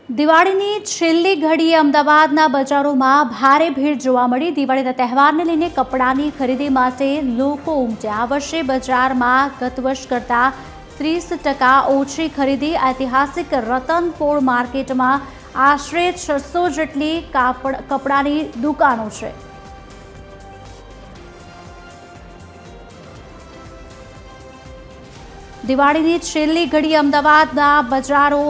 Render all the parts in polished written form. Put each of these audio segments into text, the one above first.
દિવાળીની છેલ્લી ઘડીએ અમદાવાદના બજારોમાં ભારે ભીડ જોવા મળી। દિવાળીના તહેવારને લઈને કપડાની ખરીદી માટે લોકો ઉમટ્યા। આ વર્ષે બજારમાં ગત વર્ષ કરતાં 30% ઓછી ખરીદી। ઐતિહાસિક રતનપોળ માર્કેટમાં આશરે 600 જેટલી કપડાની દુકાનો છે। દિવાળીની છેલ્લી ઘડીએ અમદાવાદના બજારો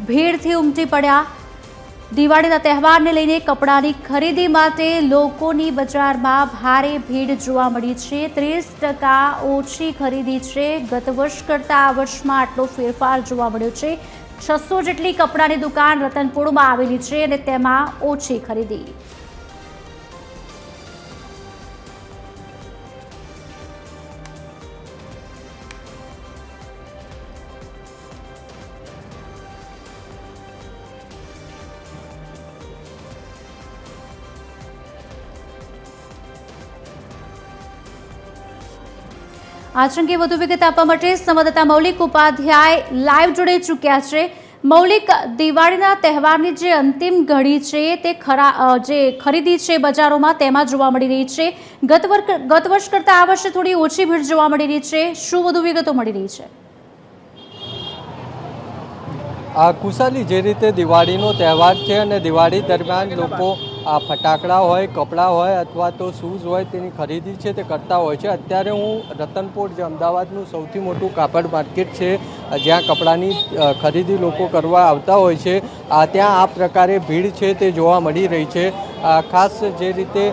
ભીડથી ઉમટી પડ્યા। દિવાળીના તહેવારને લઈને કપડાની ખરીદી માટે લોકોની બજારમાં ભારે ભીડ જોવા મળી છે। 30% ઓછી ખરીદી છે। ગત વર્ષ કરતાં આ વર્ષમાં આટલો ફેરફાર જોવા મળ્યો છે। 600 જેટલી કપડાની દુકાન રતનપુરમાં આવેલી છે અને તેમાં ઓછી ખરીદી। आज अंगे વધુ વિગત આપવા માટે સંવાદદાતા મૌલિક ઉપાધ્યાય લાઈવ જોડાઈ ચૂક્યા છે। મૌલિક, દિવાળીના તહેવારની જે અંતિમ ઘડી છે તે જે ખરીદી છે બજારોમાં તેમાં જોવા મળી રહી છે। ગત વર્ષ કરતાં આ વર્ષે થોડી ઓછી ભીડ જોવા મળી રહી છે। શું વધુ વિગતો મળી રહી છે? કુશાલી, જે રીતે દિવાળીનો તહેવાર છે અને દિવાળી દરમિયાન લોકો ફટાકડા હોય, કપડાં હોય અથવા તો શૂઝ હોય તેની ખરીદી છે તે કરતા હોય છે। અત્યારે હું રતનપોળ, જે અમદાવાદનું સૌથી મોટું કાપડ માર્કેટ છે, જ્યાં કપડાની ખરીદી લોકો કરવા આવતા હોય છે, ત્યાં આ પ્રકારે ભીડ છે તે જોવા મળી રહી છે। ખાસ જે રીતે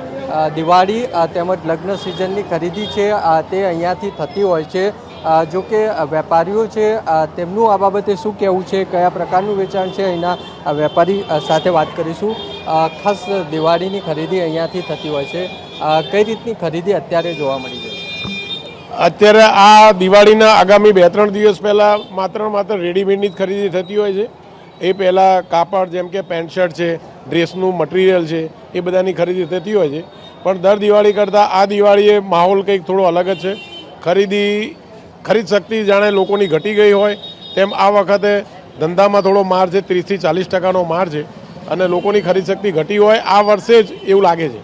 દિવાળી તેમજ લગ્ન સિઝનની ખરીદી છે તે અહીંયાથી થતી હોય છે। જો કે વેપારીઓ છે તેમનું આ બાબતે શું કહેવું છે, કયા પ્રકારનું વેચાણ છે, અહીંના વેપારી સાથે વાત કરીશું। ખાસ દિવાળીની ખરીદી અહીંયાથી થતી હોય છે, કઈ રીતની ખરીદી અત્યારે જોવા મળી રહી છે? અત્યારે આ દિવાળીના આગામી 2-3 દિવસ પહેલાં માત્ર રેડીમેડની જ ખરીદી થતી હોય છે। એ પહેલાં કાપડ જેમ કે પેન્ટ શર્ટ છે, ડ્રેસનું મટીરિયલ છે, એ બધાની ખરીદી થતી હોય છે। પણ દર દિવાળી કરતાં આ દિવાળીએ માહોલ કંઈક થોડો અલગ જ છે। ખરીદ શક્તિ જાણે લોકોની ઘટી ગઈ હોય તેમ આ વખતે ધંધામાં થોડો માર છે। 30 થી 40% માર છે અને લોકોની ખરીદ શક્તિ ઘટી હોય આ વર્ષે જ એવું લાગે છે।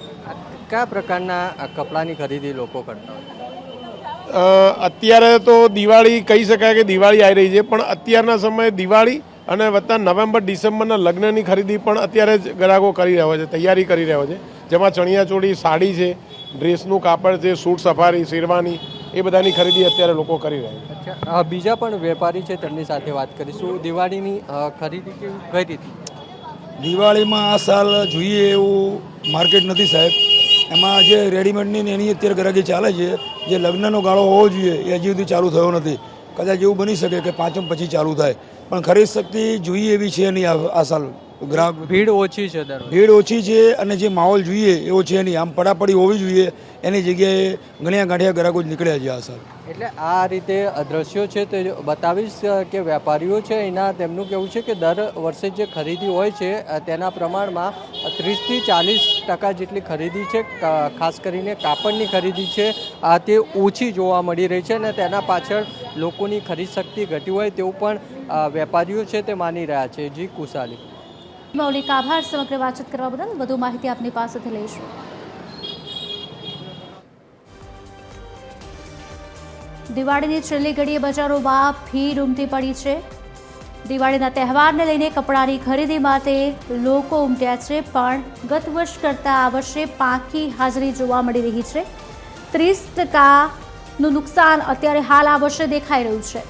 કયા પ્રકારના કપડાની ખરીદી લોકો કરતા હોય? અત્યારે તો દિવાળી કહી શકાય કે દિવાળી આવી રહી છે, પણ અત્યારના સમયે દિવાળી અને વત્તા નવેમ્બર ડિસેમ્બરના લગ્નની ખરીદી પણ અત્યારે જ ગ્રાહકો કરી રહ્યા છે, તૈયારી કરી રહ્યા છે, જેમાં ચણિયાચોળી, સાડી છે, ડ્રેસનું કાપડ છે, સૂટ સફારી, શેરવાની, એ બધાની ખરીદી અત્યારે લોકો કરી રહ્યા છે। બીજા પણ વેપારી છે, તેમની સાથે વાત કરીશું। દિવાળીની ખરીદી કઈ રીતની? દિવાળીમાં આ સાલ જોઈએ એવું માર્કેટ નથી સાહેબ। એમાં જે રેડીમેડની એની અત્યારે ગ્રાહકી ચાલે છે, જે લગ્નનો ગાળો હોવો જોઈએ એ હજી સુધી ચાલુ થયો નથી। કદાચ એવું બની શકે કે પાંચમ પછી ચાલુ થાય, પણ ખરીદ શક્તિ જોઈએ એવી છે નહીં આ સાલ। ગ્રાહક ભીડ ઓછી છે, ભીડ ઓછી છે અને જે માહોલ જોઈએ એવો છે નહીં। આમ પડાપડી હોવી જોઈએ એની જગ્યાએ ગણ્યા ગાંઠિયા ગ્રાહકો જ નીકળ્યા છે આ સાલ। એટલે આ રીતે દ્રશ્યો છે તે બતાવીશ કે વેપારીઓ છે એના તેમનું કહેવું છે કે દર વર્ષે જે ખરીદી હોય છે તેના પ્રમાણમાં 30 થી 40% જેટલી ખરીદી છે, ખાસ કરીને કાપડની ખરીદી છે તે ઓછી જોવા મળી રહી છે અને તેના પાછળ લોકોની ખરીદ શક્તિ ઘટી હોય તેવું પણ વેપારીઓ છે તે માની રહ્યા છે। જી કુશાલી। મૌલિક, આભાર સમગ્ર વાતચીત કરવા બદલ। વધુ માહિતી આપની પાસેથી લઈશું। દિવાળીની છેલ્લી ઘડીએ બજારોમાં ભીડ ઉમટી પડી છે। દિવાળીના તહેવારને લઈને કપડાની ખરીદી માટે લોકો ઉમટ્યા છે, પણ ગત વર્ષ કરતાં આ વર્ષે પાંખી હાજરી જોવા મળી રહી છે। 30%નું નુકસાન અત્યારે હાલ આ વર્ષે દેખાઈ રહ્યું છે।